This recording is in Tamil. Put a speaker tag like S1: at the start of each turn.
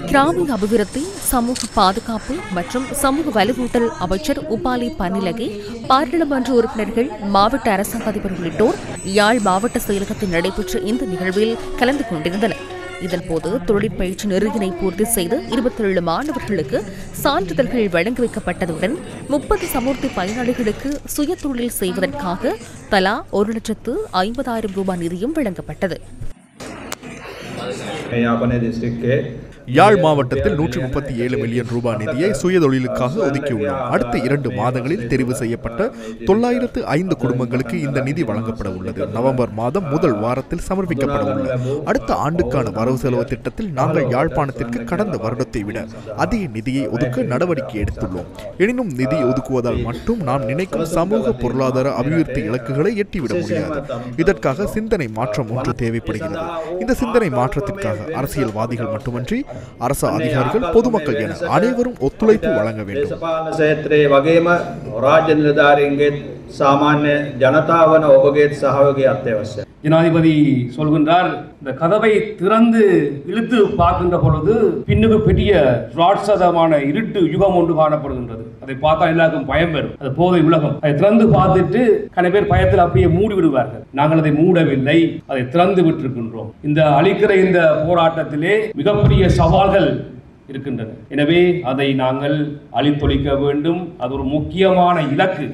S1: கிராமிய அபிவிருத்தி, சமூக பாதுகாப்பு மற்றும் சமூக வலுவூட்டல் அமைச்சர் உபாலி பன்னிலகே, பாராளுமன்ற உறுப்பினர்கள், மாவட்ட அரசாங்க அதிபர் உள்ளிட்டோர் யாழ் மாவட்ட செயலகத்தில் நடைபெற்ற இந்த நிகழ்வில் கலந்து கொண்டிருந்தனர். இதன்போது தொழிற்பயிற்சி நெறியினை பூர்த்தி செய்து 27 மாணவர்களுக்கு சான்றிதழ்கள் வழங்கி வைக்கப்பட்டதுடன் 30 சமூர்த்தி பயனாளிகளுக்கு சுய தொழில் செய்வதற்காக தலா 1,50,000 ரூபாய் நிதியும் வழங்கப்பட்டது.
S2: யாழ் மாவட்டத்தில் 137 மில்லியன் ரூபாய் நிதியை சுயதொழிலுக்காக ஒதுக்கியுள்ளோம். அடுத்த 2 மாதங்களில் தெரிவு செய்யப்பட்ட 905 குடும்பங்களுக்கு இந்த நிதி வழங்கப்பட உள்ளது. நவம்பர் மாதம் முதல் வாரத்தில் சமர்ப்பிக்கப்பட உள்ளது. அடுத்த ஆண்டுக்கான வரவு செலவு திட்டத்தில் நாங்கள் யாழ்ப்பாணத்திற்கு கடந்த வருடத்தை விட அதிக நிதியை ஒதுக்க நடவடிக்கை எடுத்துள்ளோம். எனினும் நிதி ஒதுக்குவதால் மட்டும் நாம் நினைக்கும் சமூக பொருளாதார அபிவிருத்தி இலக்குகளை எட்டிவிட முடியாது. இதற்காக சிந்தனை மாற்றம் ஒன்று தேவைப்படுகிறது. இந்த சிந்தனை மாற்றத்திற்காக அரசியல்வாதிகள் மட்டுமன்றி அரசு அதிகாரிகள், பொதுமக்கள் என அனைவரும் ஒத்துழைப்பு வழங்க வேண்டும்.
S3: ஜனாதிபதி சொல்கின்றார், இந்த கதவை திறந்து இழுத்து பார்க்கின்ற பொழுது பின்னுக்கு பெரிய ராட்சதமான இருட்டு யுகம் ஒன்று காணப்படுகின்றது. அதை பார்த்தா எல்லாருக்கும் பயம் வரும். அது போதை உலகம். அதை திறந்து பார்த்துட்டு கன பேர் பயத்தில் அப்படியே மூடி விடுவார்கள். நாங்கள் அதை மூடவில்லை, அதை திறந்து விட்டிருக்கின்றோம். இந்த அழிக்கிற இந்த போராட்டத்திலே மிகப்பெரிய சவால்கள் இருக்கின்றன. எனவே அதை நாங்கள் அழித்தொழிக்க வேண்டும். அது ஒரு முக்கியமான இலக்கு.